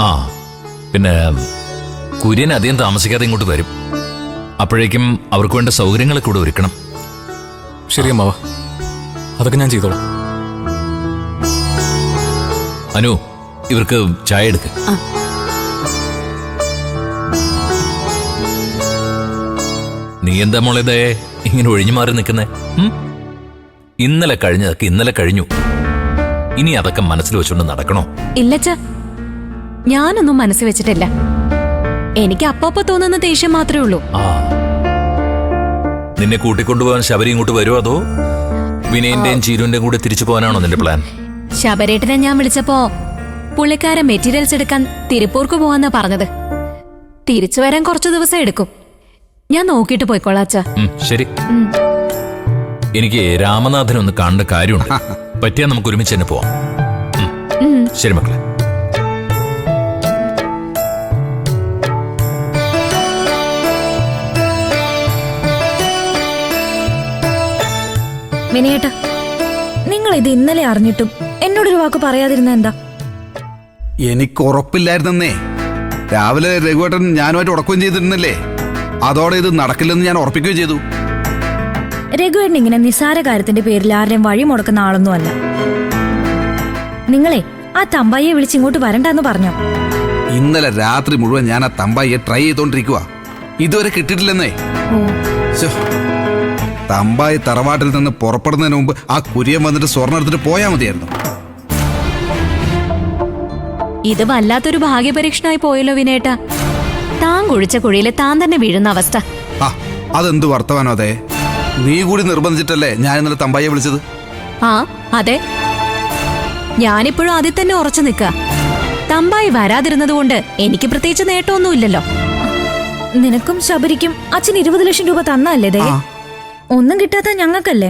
ആ പിന്നെ കുര്യൻ അധികം താമസിക്കാതെ ഇങ്ങോട്ട് വരും. അപ്പോഴേക്കും അവർക്ക് വേണ്ട സൗകര്യങ്ങളൊക്കെ കൂടെ ഒരുക്കണം. ശരി അമ്മാവ, അതൊക്കെ ഞാൻ ചെയ്തോളാം. അനു, ഇവർക്ക് ചായ എടുക്ക്. നീ എന്താ മോളേതേ ഇങ്ങനെ ഒഴിഞ്ഞു മാറി നിൽക്കുന്നേ? ഇന്നലെ കഴിഞ്ഞതൊക്കെ ഇന്നലെ കഴിഞ്ഞു. ഇനി അതൊക്കെ മനസ്സിൽ വെച്ചുകൊണ്ട് നടക്കണോ? ഇല്ലച്ച, ഞാനൊന്നും മനസ്സിൽ വെച്ചിട്ടില്ല. എനിക്ക് അപ്പപ്പോ തോന്നുന്ന ദേഷ്യം മാത്രമേ ഉള്ളൂ. നിന്നെ കൂട്ടിക്കൊണ്ടുപോകാൻ ശബരി ഇങ്ങോട്ട് വരുമോ, അതോ വിനയന്റെയും ചീരുവിന്റെയും കൂടെ തിരിച്ചു പോകാനാണോ നിന്റെ പ്ലാൻ? ശബരേട്ടനെ ഞാൻ വിളിച്ചപ്പോ പുള്ളിക്കാരൻ മെറ്റീരിയൽസ് എടുക്കാൻ തിരുപ്പൂർക്ക് പോവാന്നാ പറഞ്ഞത്. തിരിച്ചു വരാൻ കുറച്ചു ദിവസം എടുക്കും. ഞാൻ നോക്കിയിട്ട് പോയിക്കോളാം അച്ഛാ. ശരി. എനിക്ക് രാമനാഥനെ ഒന്ന് കാണേണ്ട കാര്യമുണ്ട്. പറ്റിയാൽ നമുക്ക് ഒരുമിച്ച് തന്നെ പോവാം. ശരി മക്കളെ. വിനയേട്ട, നിങ്ങൾ ഇത് ഇന്നലെ അറിഞ്ഞിട്ടും എന്നോടൊരു വാക്ക് പറയാതിരുന്ന എന്താ? എനിക്ക് ഉറപ്പില്ലായിരുന്നേ. രാവിലെ രഘുവേട്ടൻ ഞാനുമായിട്ട് ഉടക്കുകയും ചെയ്തിരുന്നില്ലേ? അതോടെ ഇത് നടക്കില്ലെന്ന് ഞാൻ ഉറപ്പിക്കുകയും ചെയ്തു. രഘുവേട്ടൻ ഇങ്ങനെ നിസ്സാര കാര്യത്തിന്റെ പേരിൽ ആരുടെയും വഴി മുടക്കുന്ന ആളൊന്നും അല്ല. നിങ്ങളെ ആ തമ്പായിയെ വിളിച്ച് ഇങ്ങോട്ട് വരണ്ടെന്ന് പറഞ്ഞോ? ഇന്നലെ രാത്രി മുഴുവൻ ഞാൻ ആ തമ്പായിയെ ട്രൈ ചെയ്തോണ്ടിരിക്കുക. ഇതുവരെ കിട്ടിയിട്ടില്ലെന്നേ. തമ്പായി തറവാട്ടിൽ നിന്ന് പുറപ്പെടുന്നതിന് മുമ്പ് ആ കുര്യൻ വന്നിട്ട് സ്വർണ്ണം എടുത്തിട്ട് പോയാ മതിയായിരുന്നു. ഇത് വല്ലാത്തൊരു ഭാഗ്യപരീക്ഷണമായി പോയല്ലോ വിനേട്ടാ. താൻ കുഴിച്ച കുഴിയില് താൻ തന്നെ വീഴുന്ന അവസ്ഥ. അതെന്ത് വർത്തമാനോ? അതെ, നീ കൂടി നിർബന്ധിച്ചിട്ടല്ലേ ഞാൻ ഇന്നലെ തമ്പായിയെ വിളിച്ചത്? അതെ, ഞാനിപ്പോഴും അതിൽ തന്നെ ഉറച്ചു നിൽക്ക. തമ്പായി വരാതിരുന്നത് കൊണ്ട് എനിക്ക് പ്രത്യേകിച്ച് നേട്ടമൊന്നുമില്ലല്ലോ. നിനക്കും ശബരിക്കും അച്ഛൻ 20 ലക്ഷം രൂപ തന്നല്ലേ? ഒന്നും കിട്ടാത്ത ഞങ്ങൾക്കല്ലേ?